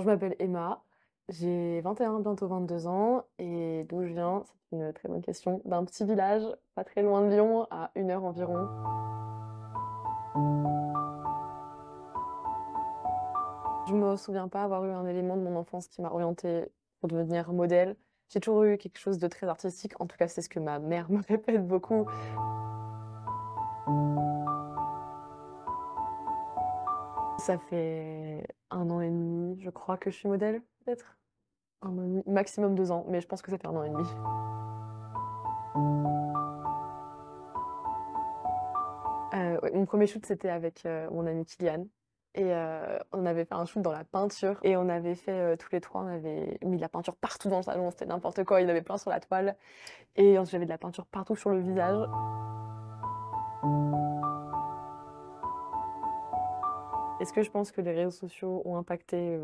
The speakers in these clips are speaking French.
m'appelle Emma, j'ai 21, bientôt 22 ans, et d'où je viens, c'est une très bonne question, d'un petit village pas très loin de Lyon, à 1 heure environ. Je me souviens pas avoir eu un élément de mon enfance qui m'a orientée pour devenir modèle. J'ai toujours eu quelque chose de très artistique, en tout cas c'est ce que ma mère me répète beaucoup. Ça fait 1 an et demi, je crois que je suis modèle, peut-être? 1 an et demi, maximum 2 ans, mais je pense que ça fait 1 an et demi. Ouais, mon premier shoot, c'était avec, mon ami Kylian et on avait fait un shoot dans la peinture et on avait fait, tous les 3, on avait mis de la peinture partout dans le salon, c'était n'importe quoi, il y en avait plein sur la toile et ensuite j'avais de la peinture partout sur le visage. Est-ce que je pense que les réseaux sociaux ont impacté,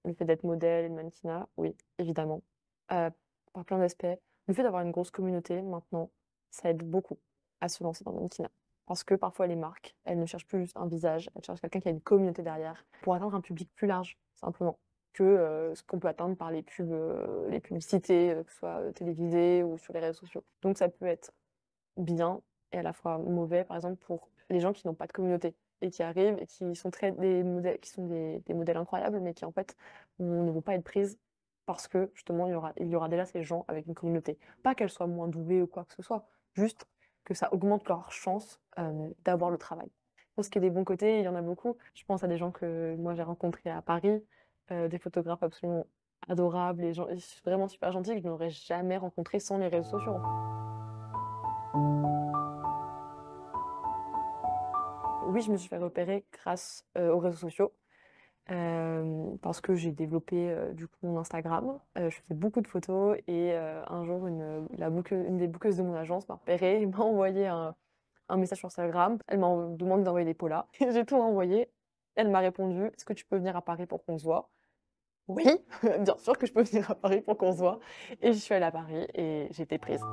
le fait d'être modèle et de mannequinat? Oui, évidemment, heu, par plein d'aspects. Le fait d'avoir une grosse communauté maintenant, ça aide beaucoup à se lancer dans le mannequinat. Parce que parfois les marques, elles ne cherchent plus juste un visage, elles cherchent quelqu'un qui a une communauté derrière pour atteindre un public plus large, simplement, que, ce qu'on peut atteindre par les pubs, les publicités, que ce soit, télévisées ou sur les réseaux sociaux. Donc ça peut être bien et à la fois mauvais, par exemple, pour les gens qui n'ont pas de communauté et qui arrivent et qui sont des modèles qui sont des modèles incroyables, mais qui en fait ne vont pas être prises parce que justement il y aura déjà ces gens avec une communauté. Pas qu'elles soient moins douées ou quoi que ce soit, juste que ça augmente leurs chances, d'avoir le travail. Pour ce qui est des bons côtés, il y en a beaucoup. Je pense à des gens que moi j'ai rencontrés à Paris, des photographes absolument adorables, des gens vraiment super gentils que je n'aurais jamais rencontrés sans les réseaux sociaux. Oui, je me suis fait repérer grâce, aux réseaux sociaux, parce que j'ai développé, du coup mon Instagram. Je faisais beaucoup de photos et un jour une des bookeuses de mon agence m'a repérée et m'a envoyé un message sur Instagram. Elle m'a demandé d'envoyer des polas et j'ai tout envoyé. Elle m'a répondu: «Est-ce que tu peux venir à Paris pour qu'on se voit?» «Oui, bien sûr que je peux venir à Paris pour qu'on se voit» et je suis allée à Paris et j'ai été prise.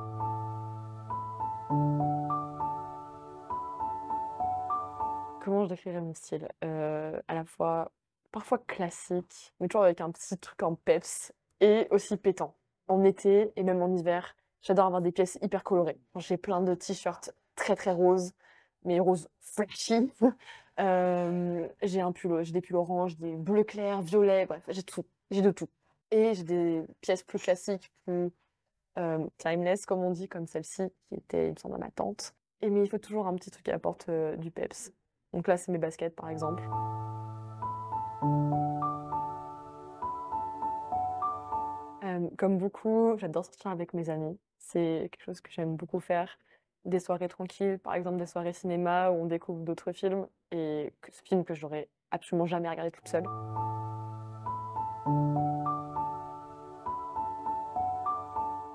Comment je décrirais mon style? À la fois, parfois classique, mais toujours avec un petit truc en peps et aussi pétant. En été et même en hiver, j'adore avoir des pièces hyper colorées. J'ai plein de t-shirts très, très roses, mais roses flashy. J'ai des pulls orange, des bleus clairs, violets, bref, j'ai tout, j'ai de tout. Et j'ai des pièces plus classiques, plus, timeless comme on dit, comme celle-ci qui était, il me semble, à ma tante. Mais il faut toujours un petit truc qui apporte, du peps. Donc là, c'est mes baskets, par exemple. Comme beaucoup, j'adore sortir avec mes amis. C'est quelque chose que j'aime beaucoup faire. Des soirées tranquilles, par exemple des soirées cinéma où on découvre d'autres films et que ce film que j'aurais absolument jamais regardé toute seule.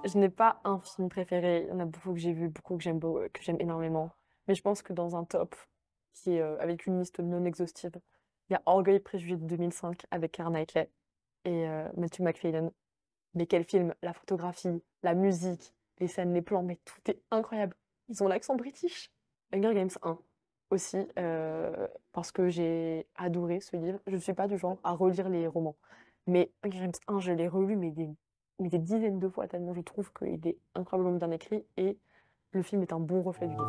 Je n'ai pas un film préféré, il y en a beaucoup que j'ai vu, beaucoup que j'aime énormément. Mais je pense que dans un top qui est, avec une liste non exhaustive, il y a Orgueil et préjugés de 2005 avec Keira Knightley et Matthew McFadyen. Mais quel film! La photographie, la musique, les scènes, les plans, mais tout est incroyable. Ils ont l'accent british. Hunger Games 1 aussi, parce que j'ai adoré ce livre. Je ne suis pas du genre à relire les romans, mais Hunger Games 1, je l'ai relu, mais des dizaines de fois tellement je trouve qu'il est incroyablement bien écrit et le film est un bon reflet du livre.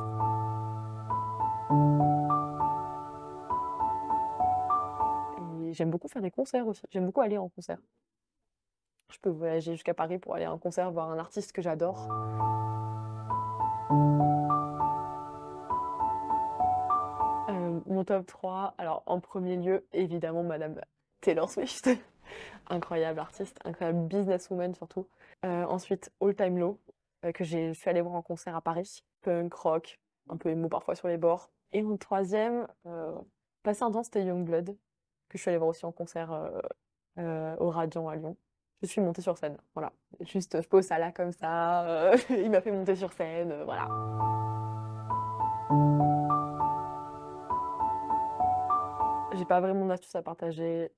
Et j'aime beaucoup faire des concerts aussi. J'aime beaucoup aller en concert. Je peux voyager jusqu'à Paris pour aller à un concert, voir un artiste que j'adore. Mon top 3, alors en premier lieu, évidemment madame Taylor Swift. Incroyable artiste, incroyable businesswoman surtout. Ensuite All Time Low, que je suis allée voir en concert à Paris. Punk, rock, un peu emo parfois sur les bords. Et mon troisième, passé un temps, c'était Youngblood, que je suis allée voir aussi en concert, au Radiant à Lyon. Je suis montée sur scène, voilà. Juste, je pose ça là comme ça, il m'a fait monter sur scène, voilà. J'ai pas vraiment d'astuces à partager,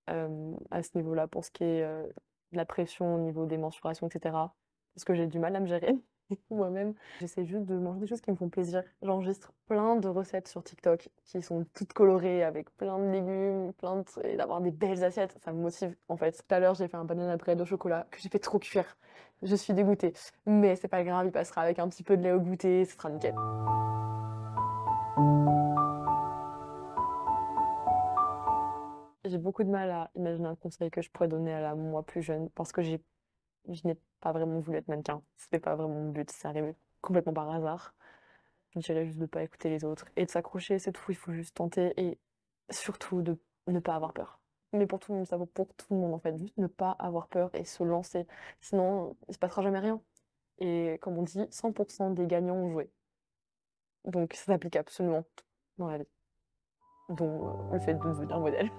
à ce niveau-là pour ce qui est, de la pression au niveau des mensurations et cetera, parce que j'ai du mal à me gérer. moi-même. J'essaie juste de manger des choses qui me font plaisir. J'enregistre plein de recettes sur TikTok qui sont toutes colorées avec plein de légumes, et d'avoir des belles assiettes. Ça me motive en fait. Tout à l'heure, j'ai fait un banana bread au chocolat que j'ai fait trop cuire. Je suis dégoûtée. Mais c'est pas grave, il passera avec un petit peu de lait au goûter, ce sera nickel. J'ai beaucoup de mal à imaginer un conseil que je pourrais donner à la moi plus jeune parce que je n'ai pas vraiment voulu être mannequin. C'était pas vraiment mon but, c'est arrivé complètement par hasard. Je dirais juste de pas écouter les autres et de s'accrocher, c'est tout. Il faut juste tenter et surtout de ne pas avoir peur. Mais pour tout le monde, ça vaut pour tout le monde en fait. Juste ne pas avoir peur et se lancer. Sinon, il se passera jamais rien. Et comme on dit, 100% des gagnants ont joué. Donc ça s'applique absolument tout dans la vie, dont le fait de devenir modèle.